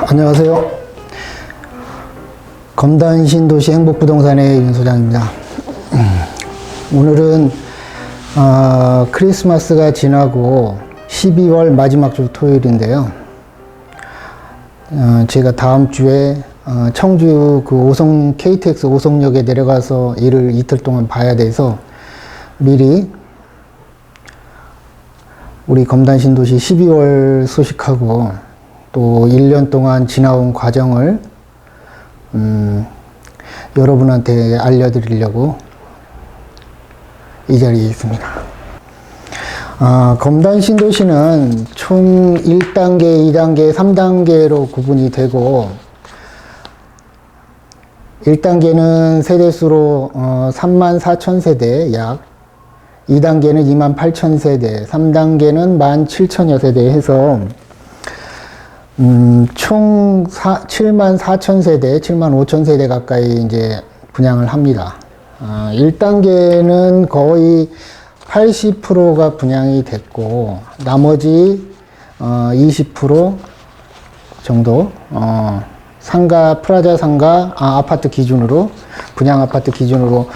안녕하세요. 검단 신도시 행복부동산의 윤 소장입니다. 오늘은 크리스마스가 지나고 12월 마지막 주 토요일인데요. 제가 다음 주에 청주 그 KTX 오송역에 내려가서 일을 이틀 동안 봐야 돼서 미리 우리 검단 신도시 12월 소식하고 또 1년 동안 지나온 과정을 여러분한테 알려드리려고 이 자리에 있습니다. 검단 신도시는 총 1단계, 2단계, 3단계로 구분이 되고 1단계는 세대수로 34,000세대 약, 2단계는 28,000세대, 3단계는 17,000여 세대 해서 총 74,000세대, 75,000세대 가까이 이제 분양을 합니다. 1단계는 거의 80%가 분양이 됐고, 나머지 20% 정도, 프라자 상가, 아파트 기준으로, 분양 아파트 기준으로,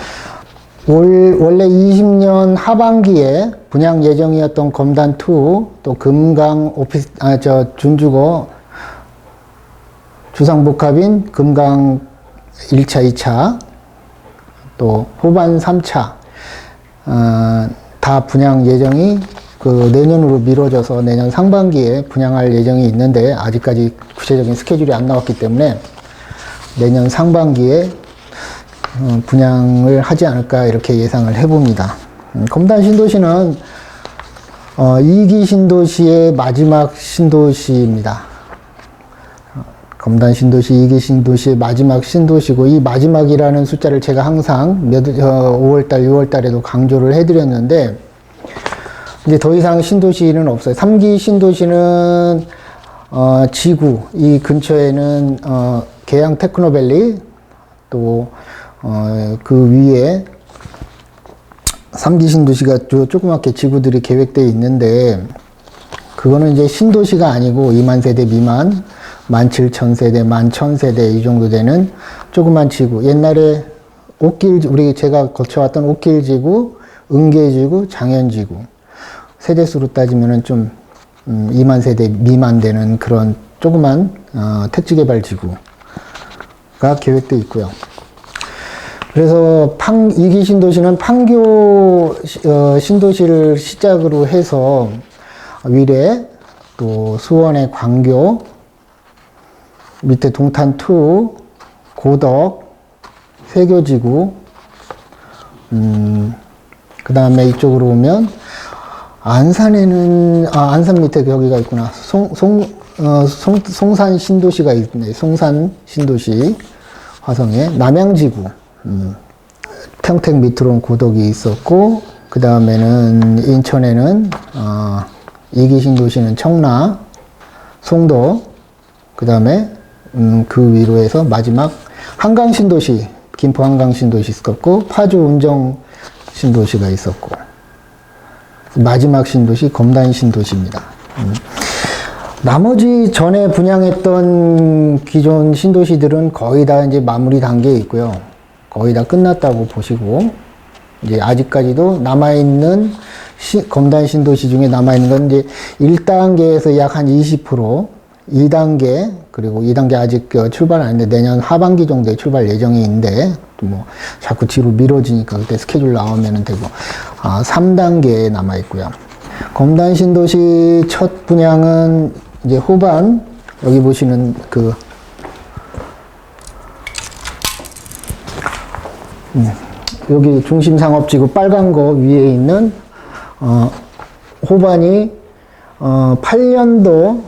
원래 20년 하반기에 분양 예정이었던 검단2, 또 금강 준주거 주상복합인 금강 1차, 2차, 또 호반 3차, 다 분양 예정이 내년으로 미뤄져서 내년 상반기에 분양할 예정이 있는데 아직까지 구체적인 스케줄이 안 나왔기 때문에 내년 상반기에 분양을 하지 않을까 이렇게 예상을 해봅니다. 검단 신도시는 2기 신도시의 마지막 신도시입니다. 검단 신도시 2기 신도시의 마지막 신도시고, 이 마지막이라는 숫자를 제가 항상 5월달, 6월달에도 강조를 해드렸는데 이제 더 이상 신도시는 없어요. 3기 신도시는 지구 이 근처에는 계양 테크노밸리, 또 그 위에 3기 신도시가 조그맣게 지구들이 계획되어 있는데, 그거는 이제 신도시가 아니고 2만 세대 미만, 17,000세대, 11,000세대 이 정도 되는 조그만 지구. 옛날에 제가 거쳐왔던 옥길지구, 은계지구, 장현지구. 세대수로 따지면은 좀 2만 세대 미만 되는 그런 조그만 택지개발 지구가 계획되어 있고요. 그래서 2기 신도시는 판교 신도시를 시작으로 해서 위례, 또 수원의 광교, 밑에 동탄2, 고덕, 세교지구, 그 다음에 이쪽으로 오면 안산에는 안산 밑에 여기가 있구나. 송산 신도시가 있네. 송산 신도시 화성에 남양지구, 평택 밑으로는 고덕이 있었고, 그 다음에는 인천에는 2기 신도시는 청라, 송도, 그 다음에 그 위로 해서 마지막 한강 신도시, 김포 한강 신도시 있었고, 파주 운정 신도시가 있었고, 마지막 신도시 검단 신도시입니다. 나머지 전에 분양했던 기존 신도시들은 거의 다 이제 마무리 단계에 있고요. 거의 다 끝났다고 보시고, 이제 아직까지도 남아있는 검단 신도시 중에 남아있는 건 이제 1단계에서 약 한 20%, 2단계, 그리고 2단계 아직 출발 안 했는데 내년 하반기 정도에 출발 예정이 있는데, 뭐 자꾸 뒤로 미뤄지니까 그때 스케줄 나오면 되고, 3단계에 남아있고요. 검단 신도시 첫 분양은 이제 호반, 여기 보시는 여기 중심상업지구 빨간 거 위에 있는 호반이 8년도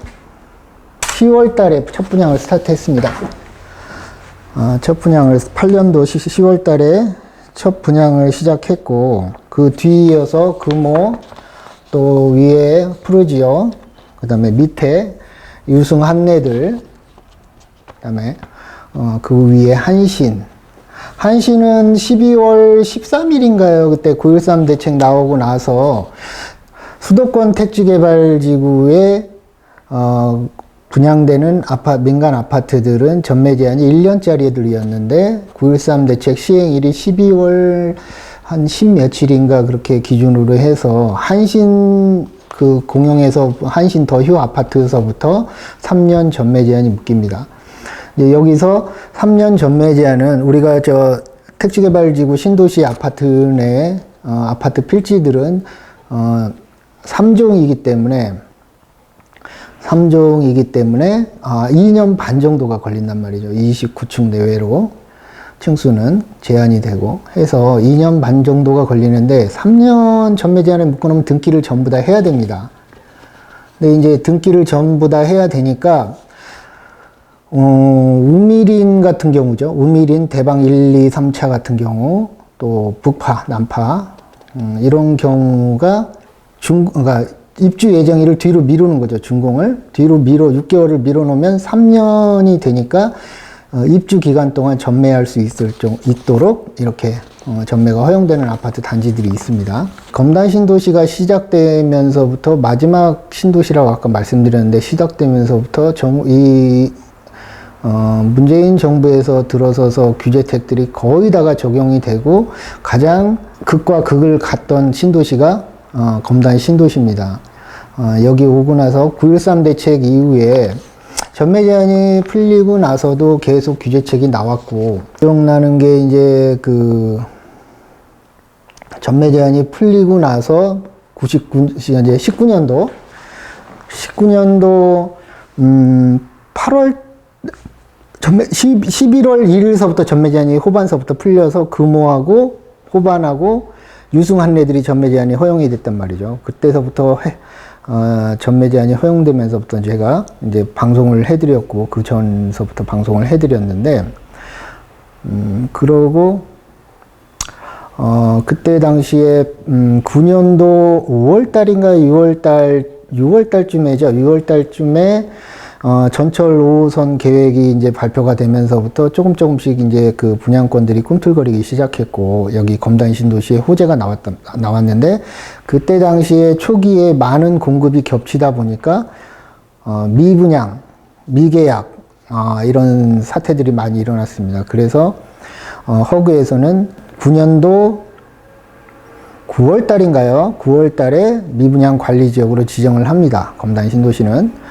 10월 달에 첫 분양을 스타트했습니다. 첫 분양을 8년도 10월 달에 첫 분양을 시작했고, 그 뒤이어서 금호, 또 위에 푸르지오, 그 다음에 밑에 유승 한내들, 그 다음에 그 위에 한신. 한신은 12월 13일인가요? 그때 9.13 대책 나오고 나서 수도권 택지개발지구에 분양되는 민간 아파트들은 전매 제한이 1년짜리들이었는데 9.13 대책 시행일이 12월 한 10며칠인가 그렇게 기준으로 해서 공영에서 한신 더휴 아파트에서부터 3년 전매 제한이 묶입니다. 여기서 3년 전매 제한은 우리가 택지개발지구 신도시 아파트 내 아파트 필지들은 3종이기 때문에 2년 반 정도가 걸린단 말이죠. 29층 내외로 층수는 제한이 되고 해서 2년 반 정도가 걸리는데 3년 전매 제한에 묶어놓으면 등기를 전부 다 해야 됩니다. 근데 이제 등기를 전부 다 해야 되니까 우미린 같은 경우죠. 우미린 대방 1, 2, 3차 같은 경우 또 북파, 남파 이런 경우가 그러니까 입주 예정일을 뒤로 미루는 거죠. 준공을 뒤로 6개월을 밀어놓으면 3년이 되니까 입주 기간 동안 전매할 수 있도록 이렇게 전매가 허용되는 아파트 단지들이 있습니다. 검단 신도시가 시작되면서부터 마지막 신도시라고 아까 말씀드렸는데 시작되면서부터 문재인 정부에서 들어서서 규제책들이 거의 다가 적용이 되고 가장 극과 극을 갔던 신도시가 검단 신도시입니다. 여기 오고 나서 9.13 대책 이후에 전매 제한이 풀리고 나서도 계속 규제책이 나왔고 기억나는 게 이제 전매 제한이 풀리고 나서 19년도 8월 11월 1일서부터 전매 제한이 호반서부터 풀려서 금호하고 호반하고 유승 한례들이 전매 제한이 허용이 됐단 말이죠. 그때서부터 전매 제한이 허용되면서부터 제가 이제 방송을 해드렸고 그 전서부터 방송을 해드렸는데 그러고 그때 당시에 9년도 5월달인가 6월달쯤에죠. 6월달쯤에 전철 5호선 계획이 이제 발표가 되면서부터 조금씩 이제 그 분양권들이 꿈틀거리기 시작했고, 여기 검단 신도시에 호재가 나왔는데, 그때 당시에 초기에 많은 공급이 겹치다 보니까, 미분양, 미계약, 이런 사태들이 많이 일어났습니다. 그래서, 허그에서는 9년도 9월 달인가요? 9월 달에 미분양 관리 지역으로 지정을 합니다. 검단 신도시는.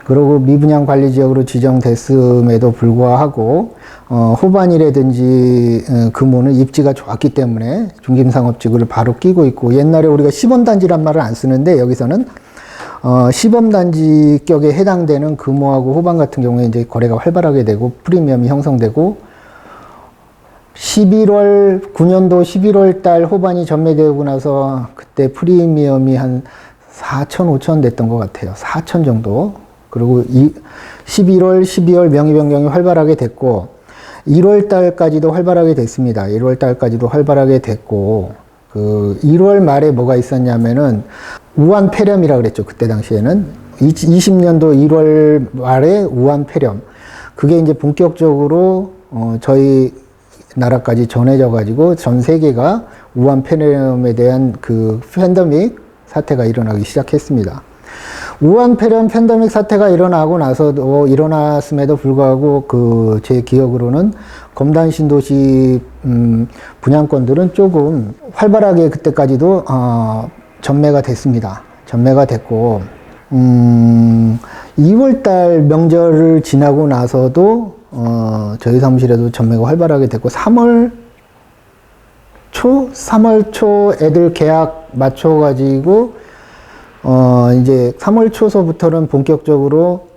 그리고 미분양 관리 지역으로 지정됐음에도 불구하고 호반이라든지 금호는 입지가 좋았기 때문에 중심상업지구를 바로 끼고 있고, 옛날에 우리가 시범단지란 말을 안 쓰는데 여기서는 시범단지격에 해당되는 금호하고 호반 같은 경우에 이제 거래가 활발하게 되고 프리미엄이 형성되고, 9년도 11월 달 호반이 전매되고 나서 그때 프리미엄이 한 4천, 5천 됐던 것 같아요. 4천 정도. 그리고 11월, 12월 명의 변경이 활발하게 됐고, 1월 달까지도 활발하게 됐습니다. 1월 달까지도 활발하게 됐고, 1월 말에 뭐가 있었냐면은, 우한 폐렴이라 그랬죠. 그때 당시에는. 20년도 1월 말에 우한 폐렴. 그게 이제 본격적으로, 저희 나라까지 전해져가지고 전 세계가 우한 폐렴에 대한 그 팬데믹 사태가 일어나기 시작했습니다. 우한 폐렴 팬데믹 사태가 일어났음에도 불구하고 제 기억으로는 검단 신도시 분양권들은 조금 활발하게 그때까지도 전매가 됐습니다. 전매가 됐고 2월달 명절을 지나고 나서도 저희 사무실에도 전매가 활발하게 됐고 3월 초 애들 계약 맞춰가지고 이제 3월 초서부터는 본격적으로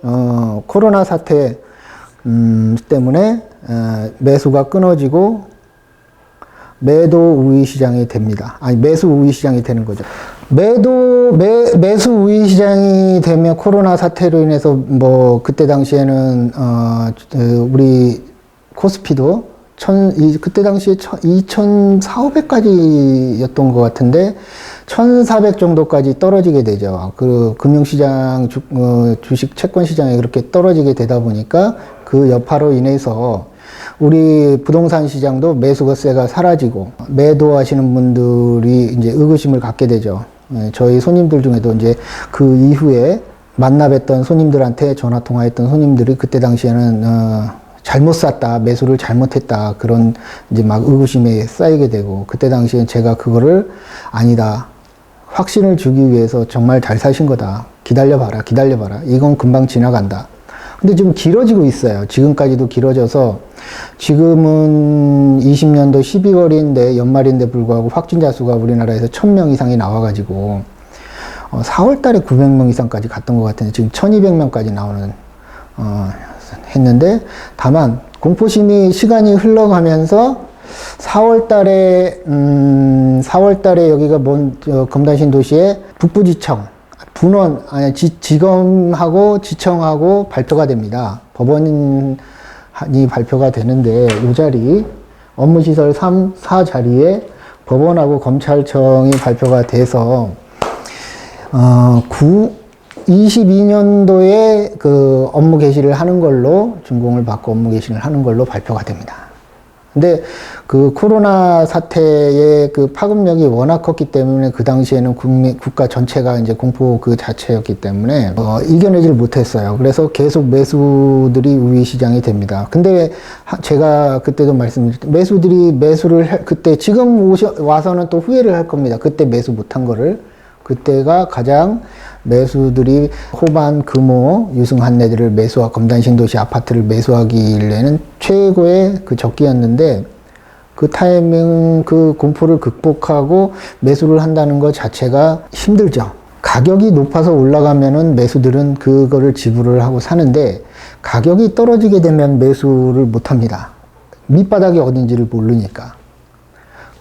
코로나 사태 때문에 매수가 끊어지고 매도 우위 시장이 됩니다. 매수 우위 시장이 되는 거죠. 매수 우위 시장이 되면 코로나 사태로 인해서 그때 당시에는 우리 코스피도 그때 당시에 2,400까지였던 것 같은데 1,400 정도까지 떨어지게 되죠. 금융시장, 주식 채권 시장에 그렇게 떨어지게 되다 보니까 그 여파로 인해서 우리 부동산 시장도 매수세가 사라지고 매도하시는 분들이 이제 의구심을 갖게 되죠. 저희 손님들 중에도 이제 그 이후에 만나 뵀던 손님들한테 전화 통화했던 손님들이 그때 당시에는 잘못 샀다, 매수를 잘못했다, 그런 이제 막 의구심에 쌓이게 되고, 그때 당시엔 제가 그거를 아니다, 확신을 주기 위해서 정말 잘 사신 거다, 기다려봐라, 기다려봐라, 이건 금방 지나간다. 근데 좀 길어지고 있어요. 지금까지도 길어져서 지금은 20년도 12월인데 연말인데 불구하고 확진자 수가 우리나라에서 1000명 이상이 나와가지고 4월 달에 900명 이상까지 갔던 것 같은데 지금 1200명까지 나오는 했는데, 다만 공포심이 시간이 흘러가면서 4월 달에 여기가 검단신도시의 북부지청 분원, 아니, 지검하고 지청하고 발표가 됩니다. 법원이 발표가 되는데, 이 자리, 업무시설 3, 4 자리에 법원하고 검찰청이 발표가 돼서, 22년도에 그 업무 개시를 하는 걸로, 준공을 받고 업무 개시를 하는 걸로 발표가 됩니다. 근데 그 코로나 사태의 그 파급력이 워낙 컸기 때문에 그 당시에는 국가 전체가 이제 공포 그 자체였기 때문에 이겨내질 못했어요. 그래서 계속 매수들이 우위 시장이 됩니다. 근데 제가 그때도 말씀드렸죠. 매수를 그때 지금 와서는 또 후회를 할 겁니다. 그때 매수 못한 거를. 그때가 가장 매수들이 호반, 금호, 유승한내들을 검단신도시 아파트를 매수하기에는 최고의 그 적기였는데, 그 타이밍, 그 공포를 극복하고 매수를 한다는 것 자체가 힘들죠. 가격이 높아서 올라가면은 매수들은 그거를 지불을 하고 사는데, 가격이 떨어지게 되면 매수를 못 합니다. 밑바닥이 어딘지를 모르니까.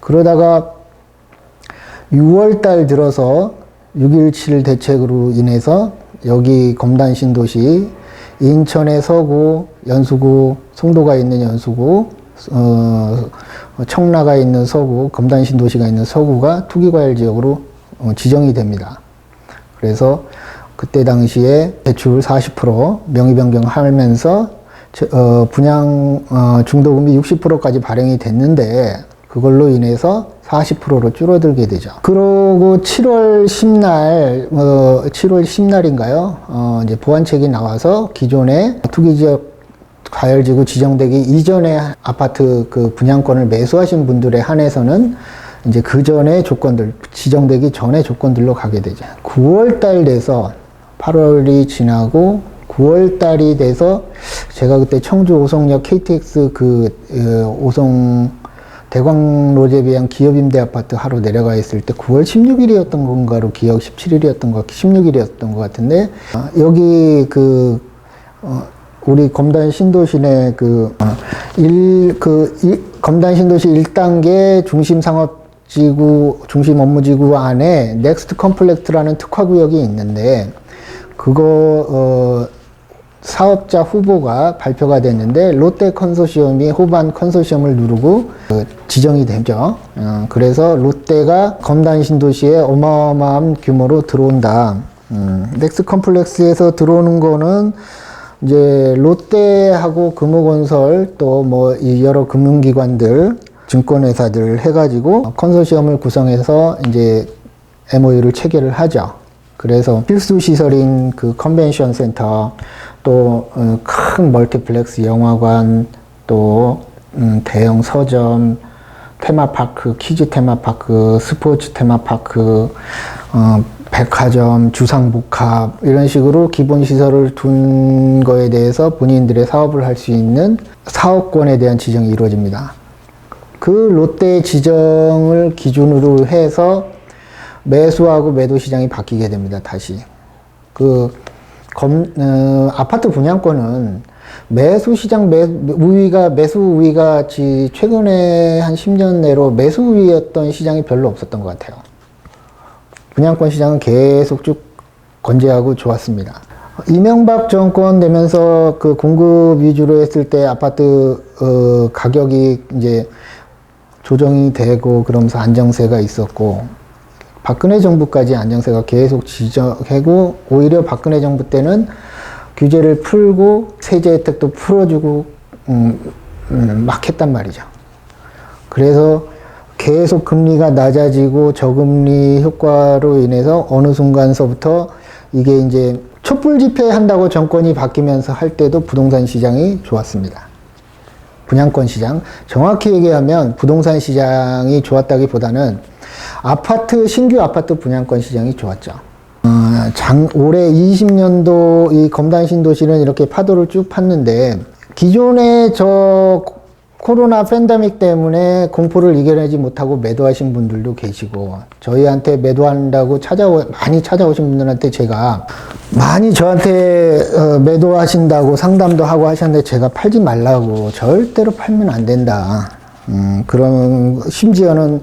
그러다가 6월달 들어서 6.17 대책으로 인해서 여기 검단신도시, 인천의 서구, 연수구, 송도가 있는 연수구, 청라가 있는 서구, 검단신도시가 있는 서구가 투기과열 지역으로 지정이 됩니다. 그래서 그때 당시에 대출 40% 명의 변경하면서 분양 중도금이 60%까지 발행이 됐는데, 그걸로 인해서 40%로 줄어들게 되죠. 그러고 7월 10날인가요? 이제 보완책이 나와서 기존의 투기지역 과열지구 지정되기 이전에 아파트 그 분양권을 매수하신 분들에 한해서는 이제 그 전에 조건들, 지정되기 전에 조건들로 가게 되죠. 9월달 돼서 8월이 지나고 9월달이 돼서 제가 그때 청주 오송역 KTX 오송 대광로제비양 기업임대 아파트 하러 내려가 있을 때 9월 16일이었던 건가로 기억, 17일이었던 16일이었던 것 같은데, 여기 우리 검단신도시 내 검단신도시 1단계 중심상업지구, 중심업무지구 안에 넥스트 컴플렉트라는 특화구역이 있는데, 그거, 사업자 후보가 발표가 됐는데, 롯데 컨소시엄이 호반 컨소시엄을 누르고 지정이 되죠. 그래서 롯데가 검단신도시에 어마어마한 규모로 들어온다. 넥스 컴플렉스에서 들어오는 거는 이제 롯데하고 금호건설 또 뭐 여러 금융기관들, 증권회사들 해가지고 컨소시엄을 구성해서 이제 MOU를 체결을 하죠. 그래서 필수 시설인 그 컨벤션 센터, 또 큰 멀티플렉스 영화관, 또 대형 서점, 테마파크, 키즈 테마파크, 스포츠 테마파크, 백화점, 주상복합, 이런 식으로 기본 시설을 둔 거에 대해서 본인들의 사업을 할 수 있는 사업권에 대한 지정이 이루어집니다. 그 롯데 지정을 기준으로 해서 매수하고 매도 시장이 바뀌게 됩니다. 다시 아파트 분양권은 매수 우위가 최근에 한 10년 내로 매수 우위였던 시장이 별로 없었던 것 같아요. 분양권 시장은 계속 쭉 건재하고 좋았습니다. 이명박 정권 되면서 그 공급 위주로 했을 때 아파트 가격이 이제 조정이 되고 그러면서 안정세가 있었고, 박근혜 정부까지 안정세가 계속 지적하고, 오히려 박근혜 정부 때는 규제를 풀고 세제 혜택도 풀어주고 막 했단 말이죠. 그래서 계속 금리가 낮아지고 저금리 효과로 인해서 어느 순간서부터 이게 이제 촛불 집회한다고 정권이 바뀌면서 할 때도 부동산 시장이 좋았습니다. 분양권 시장. 정확히 얘기하면 부동산 시장이 좋았다기보다는 신규 아파트 분양권 시장이 좋았죠. 올해 20년도 이 검단 신도시는 이렇게 파도를 쭉 팠는데, 기존에 코로나 팬데믹 때문에 공포를 이겨내지 못하고 매도하신 분들도 계시고, 저희한테 매도한다고 많이 찾아오신 분들한테 제가 많이 저한테 매도하신다고 상담도 하고 하셨는데, 제가 팔지 말라고, 절대로 팔면 안 된다. 심지어는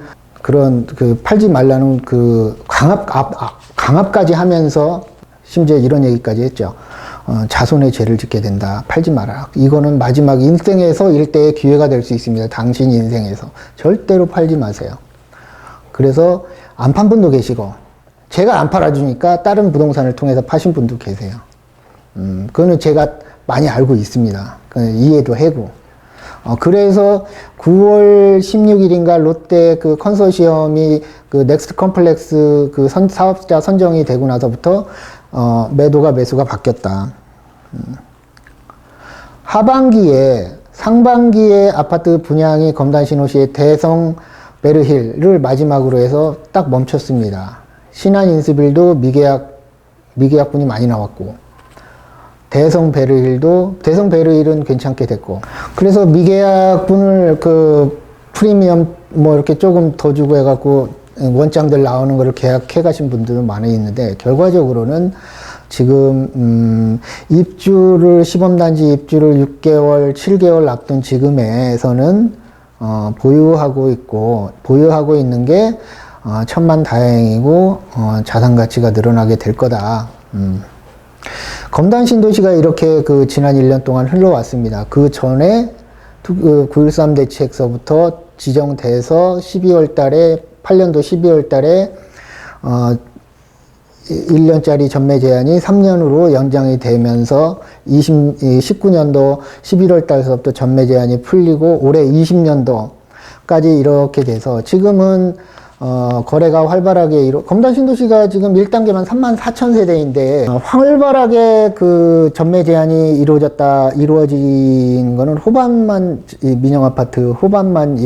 팔지 말라는 강압까지 하면서 심지어 이런 얘기까지 했죠. 자손의 죄를 짓게 된다. 팔지 마라. 이거는 마지막 인생에서 일대의 기회가 될 수 있습니다. 당신 인생에서. 절대로 팔지 마세요. 그래서 안 판 분도 계시고, 제가 안 팔아주니까 다른 부동산을 통해서 파신 분도 계세요. 그거는 제가 많이 알고 있습니다. 이해도 하고. 그래서 9월 16일인가 롯데 그 컨소시엄이 그 넥스트 컴플렉스 그 사업자 선정이 되고 나서부터 매도가 매수가 바뀌었다. 상반기에 아파트 분양이 검단 신도시의 대성 베르힐을 마지막으로 해서 딱 멈췄습니다. 신한 인스빌도 미계약분이 많이 나왔고, 대성 베르힐은 괜찮게 됐고, 그래서 미계약분을 프리미엄 이렇게 조금 더 주고 해갖고 원장들 나오는 거를 계약해 가신 분들은 많이 있는데, 결과적으로는 지금 시범단지 입주를 6개월, 7개월 앞둔 지금에서는 보유하고 있는 게 천만다행이고 자산 가치가 늘어나게 될 거다. 검단 신도시가 이렇게 지난 1년 동안 흘러왔습니다. 그 전에 9.13 대책서부터 지정돼서 8년도 12월 달에 1년짜리 전매 제한이 3년으로 연장이 되면서 19년도 11월 달서부터 전매 제한이 풀리고, 올해 20년도까지 이렇게 돼서 지금은 거래가 활발하게 검단 신도시가 지금 1단계만 34,000세대인데 활발하게 전매 제한이 이루어진 거는 민영 아파트 호반만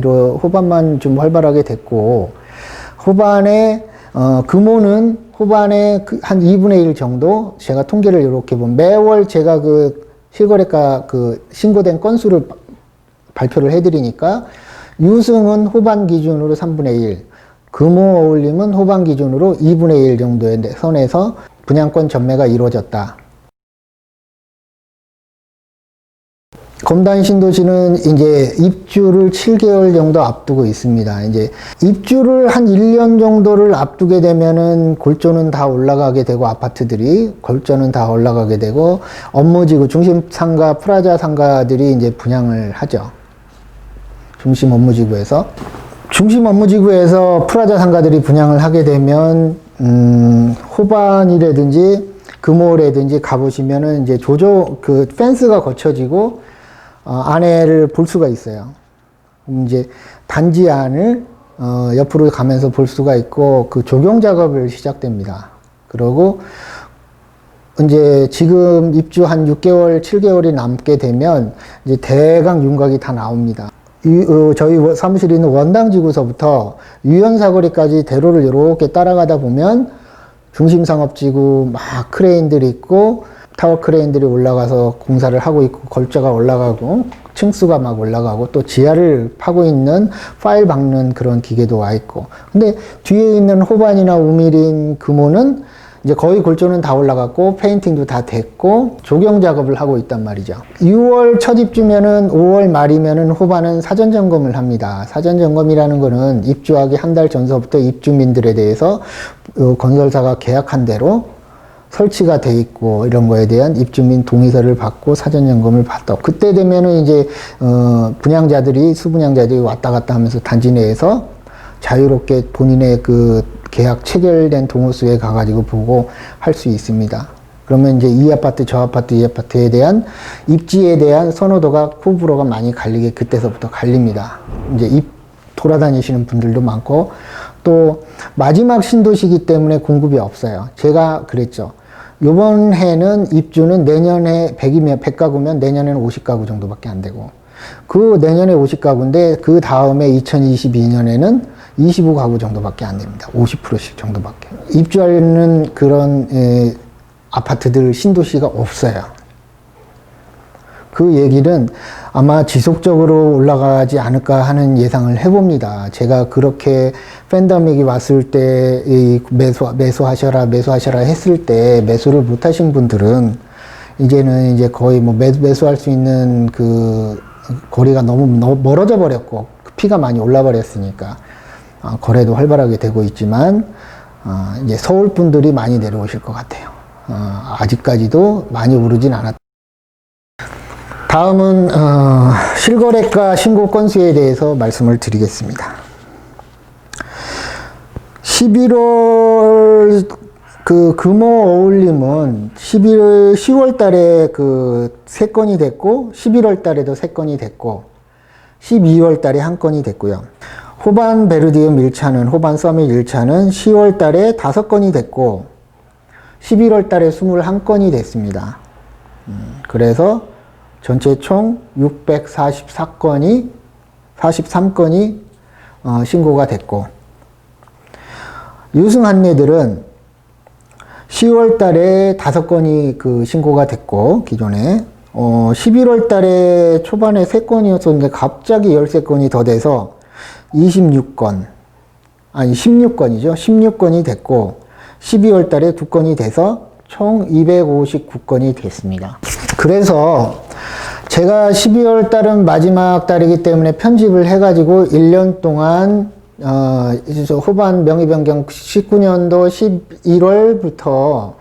좀 활발하게 됐고, 후반에 금호는 후반에 한 2분의 1 정도, 제가 통계를 이렇게 보면 매월 제가 실거래가 신고된 건수를 발표를 해드리니까, 유승은 후반 기준으로 3분의 1, 금호 어울림은 후반 기준으로 2분의 1 정도의 선에서 분양권 전매가 이루어졌다. 검단 신도시는 이제 입주를 7개월 정도 앞두고 있습니다. 이제 입주를 한 1년 정도를 앞두게 되면은 골조는 다 올라가게 되고, 골조는 다 올라가게 되고, 업무지구, 중심 상가, 프라자 상가들이 이제 분양을 하죠. 중심 업무지구에서 프라자 상가들이 분양을 하게 되면, 호반이라든지 금호라든지 가보시면은 이제 펜스가 거쳐지고, 안에를 볼 수가 있어요. 이제 단지 안을 옆으로 가면서 볼 수가 있고, 조경 작업을 시작됩니다. 그러고 이제 지금 입주 한 6개월, 7개월이 남게 되면 이제 대강 윤곽이 다 나옵니다. 저희 사무실에 있는 원당지구서부터 유연사거리까지 대로를 이렇게 따라가다 보면 중심상업지구 막 크레인들이 있고, 타워 크레인들이 올라가서 공사를 하고 있고, 걸자가 올라가고, 층수가 막 올라가고, 또 지하를 파고 있는 파일 박는 그런 기계도 와 있고. 근데 뒤에 있는 호반이나 우미린 금호는 이제 거의 골조는 다 올라갔고, 페인팅도 다 됐고, 조경 작업을 하고 있단 말이죠. 6월 첫 입주면은 5월 말이면은 호반은 사전 점검을 합니다. 사전 점검이라는 거는 입주하기 한 달 전서부터 입주민들에 대해서 건설사가 계약한 대로 설치가 돼 있고, 이런 거에 대한 입주민 동의서를 받고 사전 점검을 받다. 그때 되면은 이제 수분양자들이 왔다 갔다 하면서 단지 내에서 자유롭게 본인의 계약 체결된 동호수에 가가지고 보고 할 수 있습니다. 그러면 이제 이 아파트, 저 아파트, 이 아파트에 대한 입지에 대한 선호도가 호불호가 많이 갈리게 그때서부터 갈립니다. 이제 돌아다니시는 분들도 많고, 또 마지막 신도시기 때문에 공급이 없어요. 제가 그랬죠. 요번 해는 입주는 내년에 100가구면 내년에는 50가구 정도밖에 안 되고, 그 내년에 50가구인데 그 다음에 2022년에는 25가구 정도밖에 안 됩니다. 50%씩 정도밖에. 입주하는 그런 아파트들 신도시가 없어요. 그 얘기는 아마 지속적으로 올라가지 않을까 하는 예상을 해봅니다. 제가 그렇게 팬데믹이 왔을 때 매수하셔라 했을 때 매수를 못 하신 분들은 이제는 이제 거의 뭐 매수할 수 있는 그 거리가 너무 멀어져 버렸고 피가 많이 올라 버렸으니까 거래도 활발하게 되고 있지만 이제 서울 분들이 많이 내려오실 것 같아요. 아직까지도 많이 오르진 않았다. 다음은 실거래가 신고 건수에 대해서 말씀을 드리겠습니다. 11월 그 금호 어울림은 10월 달에 그 3건이 됐고 11월 달에도 3건이 됐고 12월 달에 1건이 됐고요. 호반 베르디움 1차는 호반 서밋 1차는 10월 달에 5건이 됐고 11월 달에 21건이 됐습니다. 그래서 전체 총 643건이 신고가 됐고, 유승 한매들은 10월 달에 5건이 그 신고가 됐고, 기존에 11월 달에 초반에 3건이었었는데 갑자기 13건이 더 돼서 16건이죠. 16건이 됐고, 12월 달에 2건이 돼서 총 259건이 됐습니다. 그래서 제가 12월 달은 마지막 달이기 때문에 편집을 해가지고 1년 동안 후반 명의변경 19년도 11월부터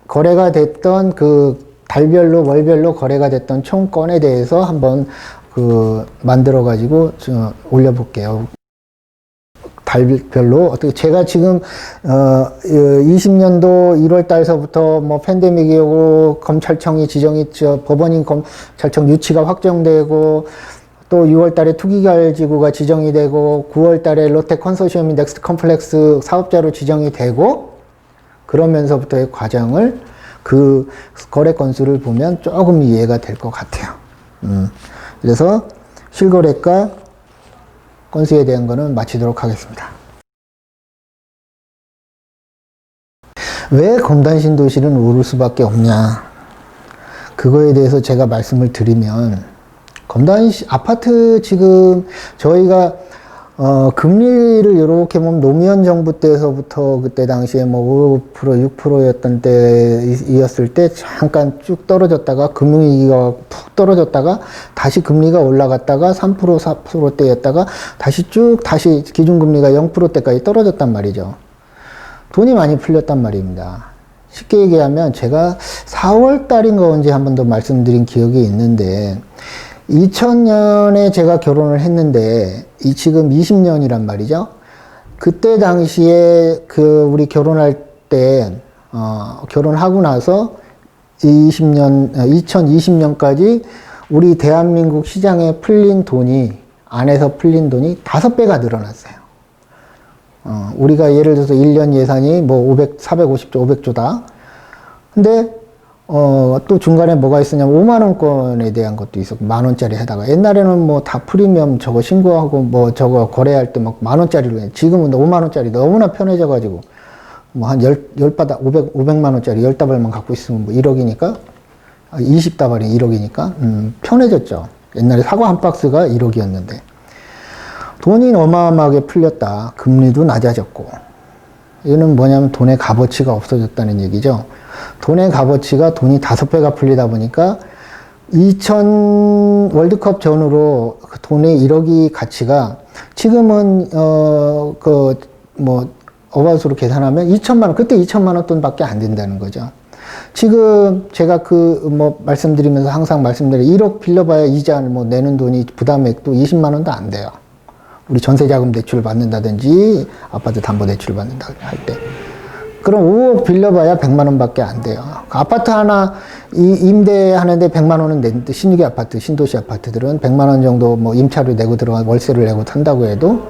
거래가 됐던 그 달별로 월별로 거래가 됐던 총 건에 대해서 한번 만들어가지고 올려볼게요. 달별로 어떻게 제가 지금 20년도 1월 달서부터 뭐 팬데믹이 오고 검찰청이 법원인 검찰청 유치가 확정되고 또 6월 달에 투기결지구가 지정이 되고 9월 달에 롯데 컨소시엄이 넥스트 컴플렉스 사업자로 지정이 되고 그러면서부터의 과정을 그 거래 건수를 보면 조금 이해가 될 것 같아요. 그래서 실거래가 건수에 대한 거는 마치도록 하겠습니다. 왜 검단 신도시는 오를 수밖에 없냐? 그거에 대해서 제가 말씀을 드리면, 검단 아파트 지금 저희가 금리를 이렇게 보면 노무현 정부 때서부터 그때 당시에 뭐 5%, 6%였던 때이었을 때 잠깐 쭉 떨어졌다가 금융위기가 푹 떨어졌다가 다시 금리가 올라갔다가 3%, 4%대였다가 다시 기준금리가 0%대까지 떨어졌단 말이죠. 돈이 많이 풀렸단 말입니다. 쉽게 얘기하면 제가 4월 달인가 언제 한 번 더 말씀드린 기억이 있는데 2000년에 제가 결혼을 했는데 지금 20년이란 말이죠. 그때 당시에 우리 결혼할 때 결혼하고 나서 2020년까지 우리 대한민국 시장에 안에서 풀린 돈이 5배가 늘어났어요. 우리가 예를 들어서 1년 예산이 뭐 450조, 500조다. 근데 또 중간에 뭐가 있었냐면 5만원권에 대한 것도 있었고, 만원짜리 해다가. 옛날에는 뭐 다 프리미엄 저거 신고하고 뭐 저거 거래할 때 막 만원짜리로 해. 지금은 5만원짜리 너무나 편해져가지고, 뭐 한 10바닥, 500만원짜리 10다발만 갖고 있으면 뭐 1억이니까, 20다발이 1억이니까, 편해졌죠. 옛날에 사과 한 박스가 1억이었는데. 돈이 어마어마하게 풀렸다. 금리도 낮아졌고. 이거는 뭐냐면 돈의 값어치가 없어졌다는 얘기죠. 돈의 값어치가 돈이 5배가 풀리다 보니까 2000 월드컵 전후로 돈의 1억이 가치가 지금은 어바웃으로 계산하면 2천만 원, 그때 2천만 원 돈밖에 안 된다는 거죠. 지금 제가 말씀드리면서 항상 말씀드려요. 1억 빌려봐야 이자 내는 돈이 부담액도 20만 원도 안 돼요. 우리 전세자금 대출을 받는다든지 아파트 담보대출을 받는다 할 때. 그럼 5억 빌려봐야 100만 원밖에 안 돼요. 아파트 하나 임대하는데 100만 원은 내는데, 신규 아파트, 신도시 아파트들은 100만 원 정도 임차료 내고 월세를 내고 탄다고 해도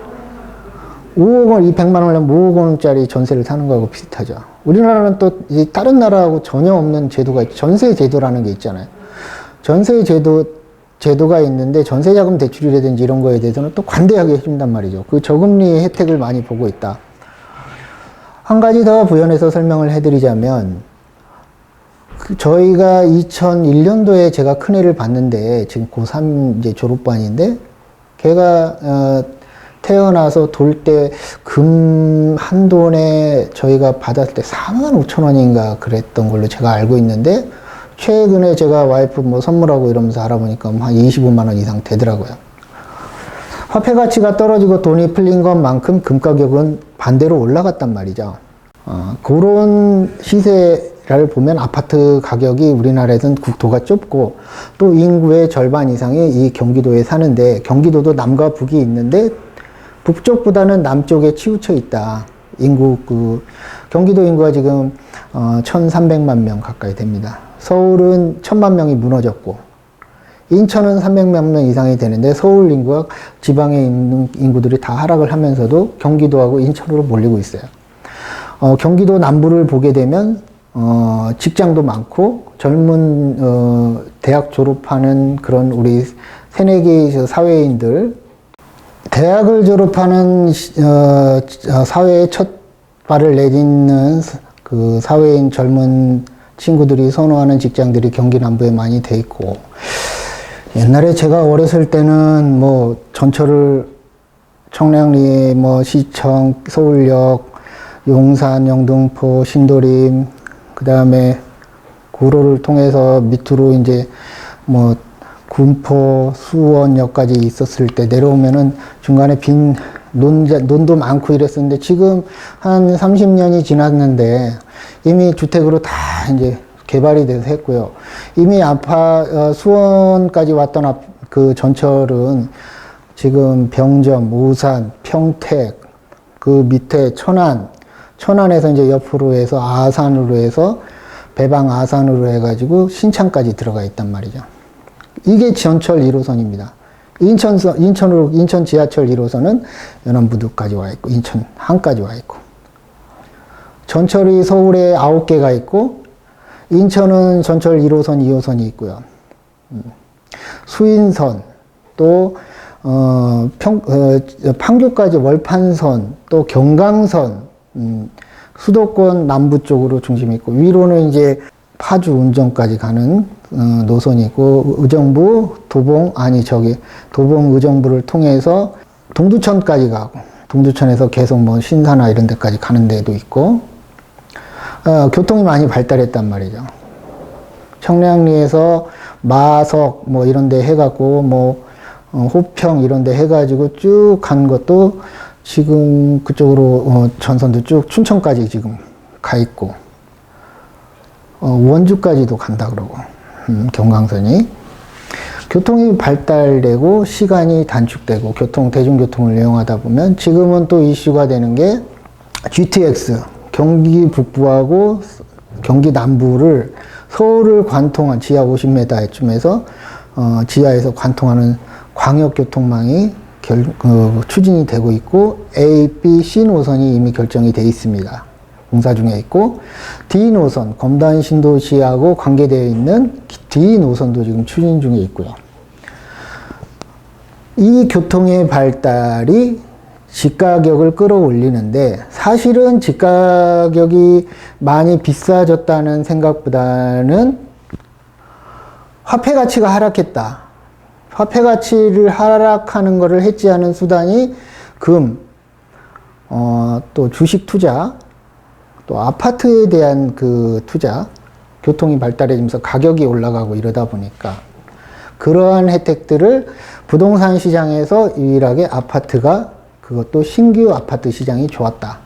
5억 원, 200만 원이면 5억 원짜리 전세를 사는 거하고 비슷하죠. 우리나라는 또 다른 나라하고 전혀 없는 제도가 있죠. 전세 제도라는 게 있잖아요. 전세 제도가 있는데 전세자금 대출이라든지 이런 거에 대해서는 또 관대하게 해준단 말이죠. 그 저금리의 혜택을 많이 보고 있다. 한 가지 더 부연해서 설명을 해드리자면, 저희가 2001년도에 제가 큰애를 봤는데, 지금 고3 이제 졸업반인데, 걔가, 태어나서 돌 때 금 한 돈에 저희가 받았을 때 45,000원인가 그랬던 걸로 제가 알고 있는데, 최근에 제가 와이프 뭐 선물하고 이러면서 알아보니까 한 25만 원 이상 되더라고요. 화폐 가치가 떨어지고 돈이 풀린 것만큼 금 가격은 반대로 올라갔단 말이죠. 그런 시세를 보면 아파트 가격이 우리나라에서는 국토가 좁고 또 인구의 절반 이상이 이 경기도에 사는데, 경기도도 남과 북이 있는데 북쪽보다는 남쪽에 치우쳐 있다. 경기도 인구가 지금 1,300만 명 가까이 됩니다. 서울은 1,000만 명이 무너졌고, 인천은 300만 명 이상이 되는데 서울 인구와 지방에 있는 인구들이 다 하락을 하면서도 경기도하고 인천으로 몰리고 있어요. 경기도 남부를 보게 되면 직장도 많고 젊은 대학 졸업하는 그런 우리 새내기 사회인들, 대학을 졸업하는 사회에 첫 발을 내딛는 그 사회인 젊은 친구들이 선호하는 직장들이 경기 남부에 많이 돼 있고, 옛날에 제가 어렸을 때는 뭐 전철을 청량리, 뭐 시청, 서울역, 용산, 영등포, 신도림, 그 다음에 구로를 통해서 밑으로 이제 뭐 군포, 수원역까지 있었을 때 내려오면은 중간에 빈 논도 많고 이랬었는데, 지금 한 30년이 지났는데 이미 주택으로 다 이제 개발이 돼서 했고요. 이미 수원까지 왔던 그 전철은 지금 병점, 오산, 평택, 그 밑에 천안에서 이제 옆으로 해서 아산으로 해서 배방 아산으로 해가지고 신창까지 들어가 있단 말이죠. 이게 전철 1호선입니다. 인천 지하철 1호선은 연안부두까지 와 있고, 인천항까지 와 있고, 전철이 서울에 9개가 있고, 인천은 전철 1호선, 2호선이 있고요. 수인선, 또, 판교까지 월판선, 또 경강선, 수도권 남부 쪽으로 중심이 있고, 위로는 이제 파주, 운정까지 가는 노선이 있고, 도봉, 의정부를 통해서 동두천까지 가고, 동두천에서 계속 뭐 신사나 이런 데까지 가는 데도 있고, 교통이 많이 발달했단 말이죠. 청량리에서 마석 뭐 이런 데 해갖고, 호평 이런 데 해가지고 쭉 간 것도 지금 그쪽으로 전선도 쭉 춘천까지 지금 가 있고, 원주까지도 간다 그러고, 경강선이. 교통이 발달되고 시간이 단축되고 대중교통을 이용하다 보면 지금은 또 이슈가 되는 게 GTX, 경기 북부하고 경기 남부를 서울을 관통한 지하 50m쯤에서 지하에서 관통하는 광역교통망이 추진이 되고 있고, A, B, C 노선이 이미 결정이 되어 있습니다. 공사 중에 있고, D 노선, 검단 신도시하고 관계되어 있는 D 노선도 지금 추진 중에 있고요. 이 교통의 발달이 집가격을 끌어올리는데, 사실은 집가격이 많이 비싸졌다는 생각보다는 화폐 가치가 하락했다. 화폐 가치를 하락하는 것을 해지하는 수단이 금, 또 주식 투자, 또 아파트에 대한 그 투자, 교통이 발달해지면서 가격이 올라가고 이러다 보니까 그러한 혜택들을 부동산 시장에서 유일하게 아파트가, 그것도 신규 아파트 시장이 좋았다.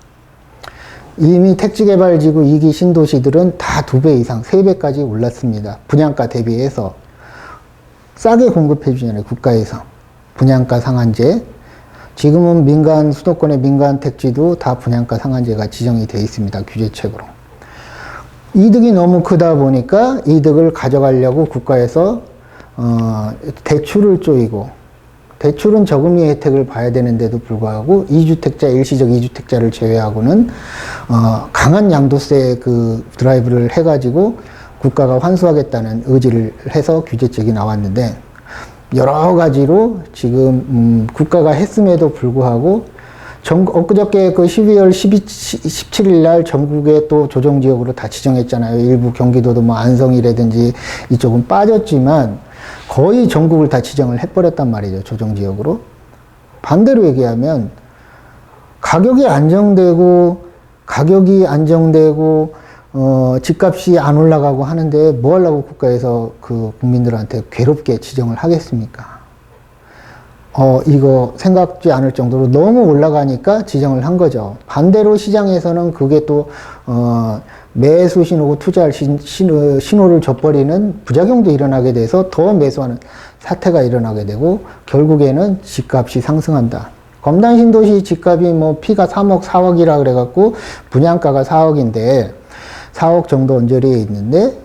이미 택지개발지구 2기 신도시들은 다 2배 이상, 3배까지 올랐습니다. 분양가 대비해서. 싸게 공급해 주잖아요, 국가에서. 분양가 상한제. 지금은 수도권의 민간 택지도 다 분양가 상한제가 지정이 되어 있습니다, 규제책으로. 이득이 너무 크다 보니까 이득을 가져가려고 국가에서 대출을 쪼이고, 대출은 저금리 혜택을 봐야 되는데도 불구하고 2주택자, 일시적 2주택자를 제외하고는 강한 양도세 그 드라이브를 해가지고 국가가 환수하겠다는 의지를 해서 규제책이 나왔는데 여러 가지로 지금 국가가 했음에도 불구하고 엊그저께 그 12월 17일 날 전국에 또 조정지역으로 다 지정했잖아요. 일부 경기도도 뭐 안성이라든지 이쪽은 빠졌지만 거의 전국을 다 지정을 해버렸단 말이죠. 조정지역으로. 반대로 얘기하면 가격이 안정되고 집값이 안 올라가고 하는데 뭐 하려고 국가에서 그 국민들한테 괴롭게 지정을 하겠습니까? 이거 생각지 않을 정도로 너무 올라가니까 지정을 한 거죠. 반대로 시장에서는 그게 또 매수 신호고 투자할 신호를 줘버리는 부작용도 일어나게 돼서 더 매수하는 사태가 일어나게 되고 결국에는 집값이 상승한다. 검단 신도시 집값이 뭐 피가 3억, 4억이라 그래갖고 분양가가 4억인데 4억 정도 언저리에 있는데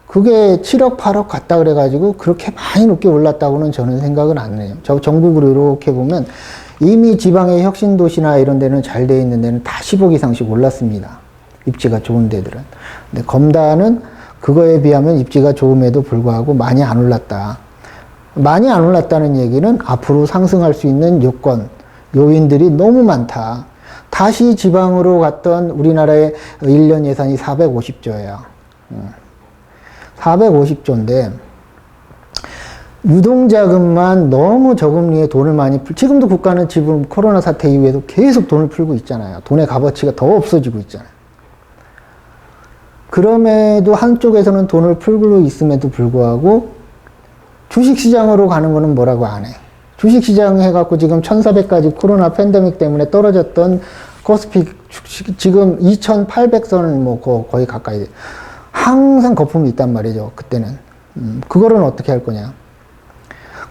그게 7억, 8억 갔다 그래가지고 그렇게 많이 높게 올랐다고는 저는 생각은 안 해요. 전국으로 이렇게 보면 이미 지방의 혁신도시나 이런 데는 잘 돼 있는 데는 다 10억 이상씩 올랐습니다. 입지가 좋은 데들은. 근데 검단은 그거에 비하면 입지가 좋음에도 불구하고 많이 안 올랐다. 많이 안 올랐다는 얘기는 앞으로 상승할 수 있는 요인들이 너무 많다. 다시 지방으로 갔던 우리나라의 1년 예산이 450조예요. 450조인데 유동자금만 너무 저금리에 돈을 많이 지금도 국가는 지금 코로나 사태 이후에도 계속 돈을 풀고 있잖아요. 돈의 값어치가 더 없어지고 있잖아요. 그럼에도 한쪽에서는 돈을 풀고 있음에도 불구하고 주식시장으로 가는 거는 뭐라고 안 해. 주식시장 해갖고 지금 1400까지 코로나 팬데믹 때문에 떨어졌던 코스피 지금 2800선 뭐 거의 가까이 항상 거품이 있단 말이죠. 그때는. 그거는 어떻게 할 거냐.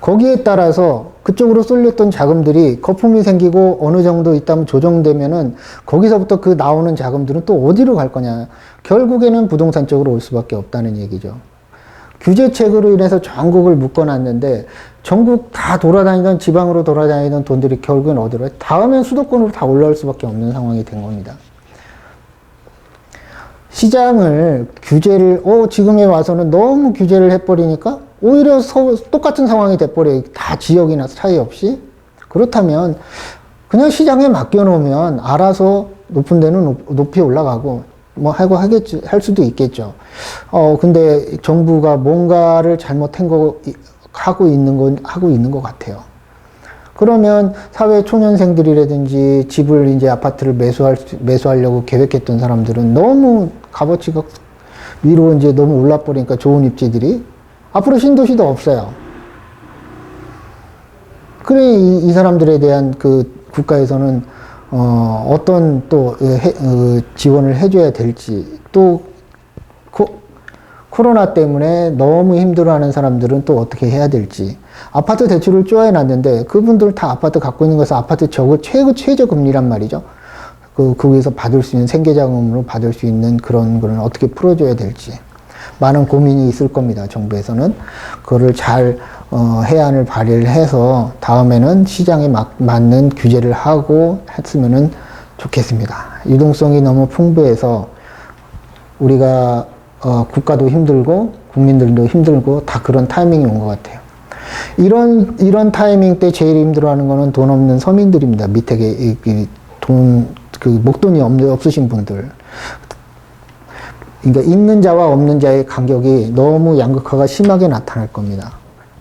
거기에 따라서 그쪽으로 쏠렸던 자금들이 거품이 생기고 어느 정도 있다면 조정되면은 거기서부터 그 나오는 자금들은 또 어디로 갈 거냐. 결국에는 부동산 쪽으로 올 수밖에 없다는 얘기죠. 규제책으로 인해서 전국을 묶어놨는데 전국 다 돌아다니던 지방으로 돌아다니던 돈들이 결국엔 어디로 해? 다음엔 수도권으로 다 올라올 수밖에 없는 상황이 된 겁니다. 시장을 규제를 지금에 와서는 너무 규제를 해버리니까 오히려 똑같은 상황이 돼버려요. 다 지역이나 차이 없이. 그렇다면 그냥 시장에 맡겨놓으면 알아서 높은 데는 높이 올라가고 뭐 할 수도 있겠죠. 근데 정부가 뭔가를 하고 있는 것 같아요. 그러면 사회 초년생들이라든지 집을 이제 아파트를 매수하려고 계획했던 사람들은 너무 값어치가 위로 이제 너무 올라버리니까 좋은 입지들이 앞으로 신도시도 없어요. 그래 이 사람들에 대한 그 국가에서는 어떤 또 지원을 해줘야 될지 또 코로나 때문에 너무 힘들어하는 사람들은 또 어떻게 해야 될지 아파트 대출을 쪼아놨는데 그분들 다 아파트 갖고 있는 것은 아파트 최저 금리란 말이죠. 거기서 받을 수 있는 생계자금으로 받을 수 있는 그런 거는 어떻게 풀어줘야 될지 많은 고민이 있을 겁니다. 정부에서는 그거를 잘 해안을 발의를 해서 다음에는 시장에 맞는 규제를 하고 했으면은 좋겠습니다. 유동성이 너무 풍부해서 우리가 국가도 힘들고 국민들도 힘들고 다 그런 타이밍이 온 것 같아요. 이런 타이밍 때 제일 힘들어하는 거는 돈 없는 서민들입니다. 밑에 목돈이 없으신 분들. 그러니까 있는 자와 없는 자의 간격이 너무 양극화가 심하게 나타날 겁니다.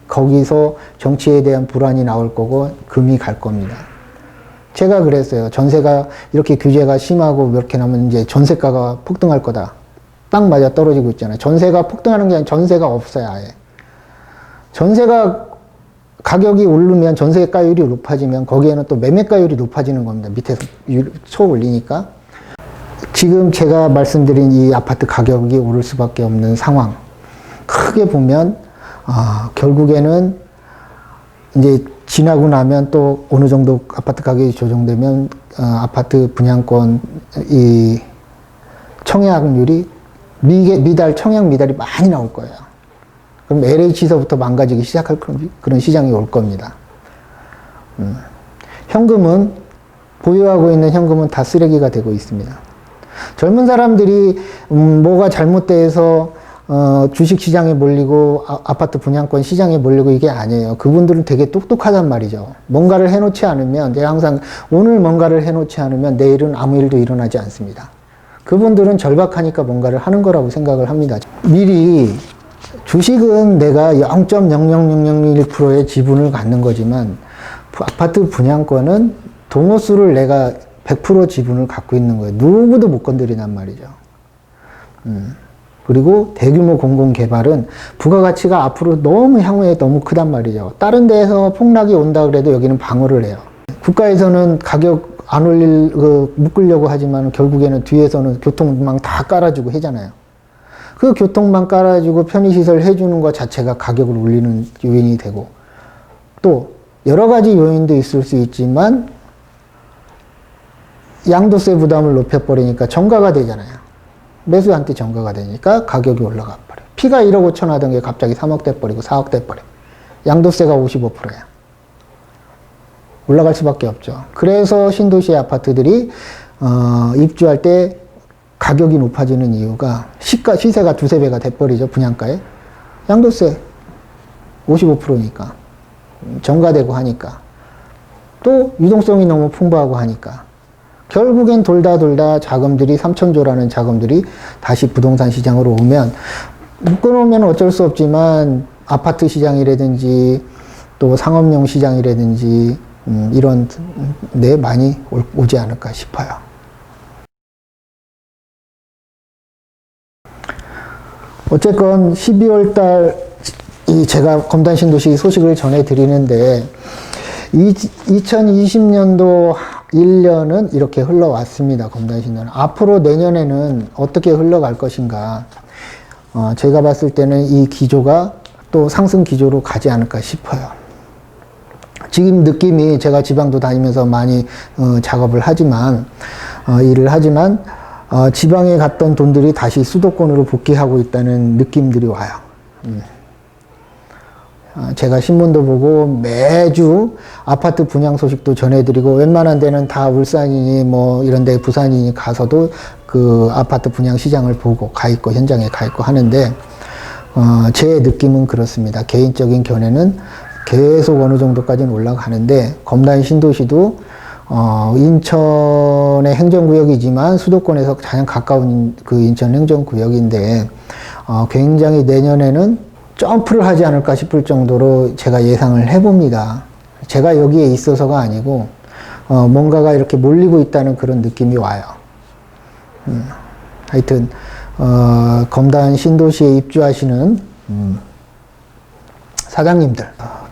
거기서 정치에 대한 불안이 나올 거고 금이 갈 겁니다. 제가 그랬어요. 전세가 이렇게 규제가 심하고 이렇게 나면 이제 전세가가 폭등할 거다. 딱 맞아 떨어지고 있잖아요. 전세가 폭등하는 게 아니라 전세가 없어요, 아예. 전세가 가격이 오르면 전세가율이 높아지면 거기에는 또 매매가율이 높아지는 겁니다. 밑에서 쳐 올리니까. 지금 제가 말씀드린 이 아파트 가격이 오를 수밖에 없는 상황. 크게 보면, 결국에는 이제 지나고 나면 또 어느 정도 아파트 가격이 조정되면, 아파트 분양권, 이 청약률이 청약 미달이 많이 나올 거예요. 그럼 LH서부터 망가지기 시작할 그런 시장이 올 겁니다. 현금은, 보유하고 있는 현금은 다 쓰레기가 되고 있습니다. 젊은 사람들이 뭐가 잘못돼서 주식시장에 몰리고 아파트 분양권 시장에 몰리고 이게 아니에요. 그분들은 되게 똑똑하단 말이죠. 뭔가를 해놓지 않으면, 내가 항상 오늘 뭔가를 해놓지 않으면 내일은 아무 일도 일어나지 않습니다. 그분들은 절박하니까 뭔가를 하는 거라고 생각을 합니다. 미리 주식은 내가 0.00001%의 지분을 갖는 거지만 아파트 분양권은 동호수를 내가 100% 지분을 갖고 있는 거예요. 누구도 못 건드리단 말이죠. 그리고 대규모 공공개발은 부가가치가 앞으로 너무 향후에 너무 크단 말이죠. 다른 데에서 폭락이 온다 그래도 여기는 방어를 해요. 국가에서는 가격 안 묶으려고 하지만 결국에는 뒤에서는 교통망 다 깔아주고 하잖아요. 그 교통망 깔아주고 편의시설 해주는 것 자체가 가격을 올리는 요인이 되고, 또 여러 가지 요인도 있을 수 있지만 양도세 부담을 높여버리니까 정가가 되잖아요. 매수한테 정가가 되니까 가격이 올라가 버려요. 피가 1억 5천 하던 게 갑자기 3억 돼버리고 4억 돼버려요. 양도세가 55%야. 올라갈 수밖에 없죠. 그래서 신도시 아파트들이 입주할 때 가격이 높아지는 이유가 시세가 두세 배가 돼버리죠. 분양가에. 양도세 55%니까. 정가되고 하니까. 또 유동성이 너무 풍부하고 하니까. 결국엔 돌다 자금들이 3천조라는 자금들이 다시 부동산 시장으로 오면, 묶어놓으면 어쩔 수 없지만 아파트 시장이라든지 또 상업용 시장이라든지 이런 데 많이 오지 않을까 싶어요. 어쨌건 12월 달 제가 검단 신도시 소식을 전해드리는데 2020년도 1년은 이렇게 흘러왔습니다. 검단 신도는. 앞으로 내년에는 어떻게 흘러갈 것인가. 제가 봤을 때는 이 기조가 또 상승 기조로 가지 않을까 싶어요. 지금 느낌이, 제가 지방도 다니면서 많이 작업을 하지만 일을 하지만 지방에 갔던 돈들이 다시 수도권으로 복귀하고 있다는 느낌들이 와요. 제가 신문도 보고 매주 아파트 분양 소식도 전해드리고, 웬만한 데는 다 울산이니 뭐 이런 데 부산이니 가서도 그 아파트 분양 시장을 보고 가 있고 현장에 가 있고 하는데, 제 느낌은 그렇습니다. 개인적인 견해는 계속 어느 정도까지는 올라가는데, 검단 신도시도 인천의 행정구역이지만 수도권에서 가장 가까운 그 인천 행정구역인데, 굉장히 내년에는 점프를 하지 않을까 싶을 정도로 제가 예상을 해봅니다. 제가 여기에 있어서가 아니고 뭔가가 이렇게 몰리고 있다는 그런 느낌이 와요. 하여튼 검단 신도시에 입주하시는 사장님들,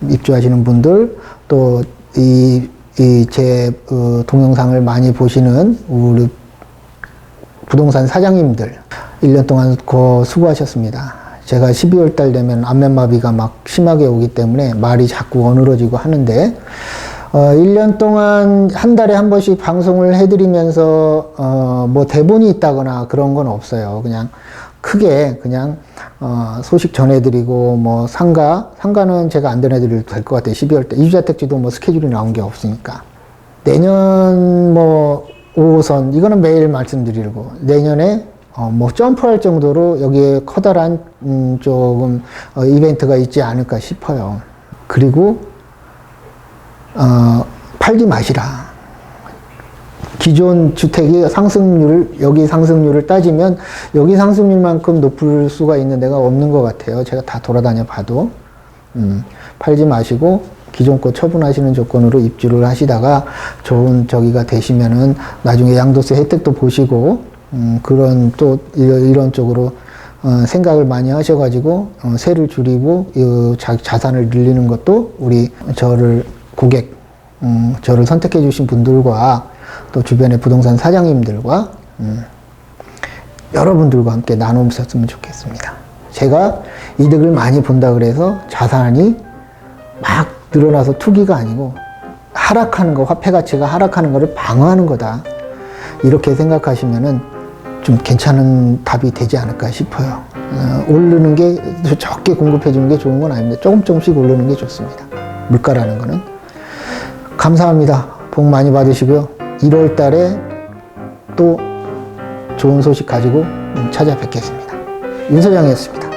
입주하시는 분들, 또 제 동영상을 많이 보시는 우리 부동산 사장님들, 1년 동안 수고하셨습니다. 제가 12월 달 되면 안면마비가 막 심하게 오기 때문에 말이 자꾸 어눌어지고 하는데, 1년 동안 한 달에 한 번씩 방송을 해드리면서 뭐 대본이 있다거나 그런 건 없어요. 그냥 크게 그냥 소식 전해드리고, 뭐 상가는 제가 안 전해드려도 될 것 같아요. 12월 때 이주자택지도 뭐 스케줄이 나온 게 없으니까. 내년 뭐 5호선 이거는 매일 말씀드리고, 내년에 뭐 점프할 정도로 여기에 커다란 조금 이벤트가 있지 않을까 싶어요. 그리고 팔지 마시라. 기존 주택이 여기 상승률을 따지면 여기 상승률만큼 높을 수가 있는 데가 없는 것 같아요. 제가 다 돌아다녀 봐도. 팔지 마시고 기존 거 처분하시는 조건으로 입주를 하시다가 좋은 저기가 되시면은 나중에 양도세 혜택도 보시고, 그런 또 이런 쪽으로 생각을 많이 하셔가지고 세를 줄이고 자산을 늘리는 것도 우리 저를 선택해 주신 분들과 또 주변의 부동산 사장님들과 여러분들과 함께 나누셨으면 좋겠습니다. 제가 이득을 많이 본다 그래서 자산이 막 늘어나서 투기가 아니고 하락하는 거, 화폐 가치가 하락하는 거를 방어하는 거다. 이렇게 생각하시면은 좀 괜찮은 답이 되지 않을까 싶어요. 오르는 게 적게 공급해 주는 게 좋은 건 아닙니다. 조금씩 오르는 게 좋습니다. 물가라는 거는. 감사합니다. 복 많이 받으시고요. 1월 달에 또 좋은 소식 가지고 찾아뵙겠습니다. 윤 소장이었습니다.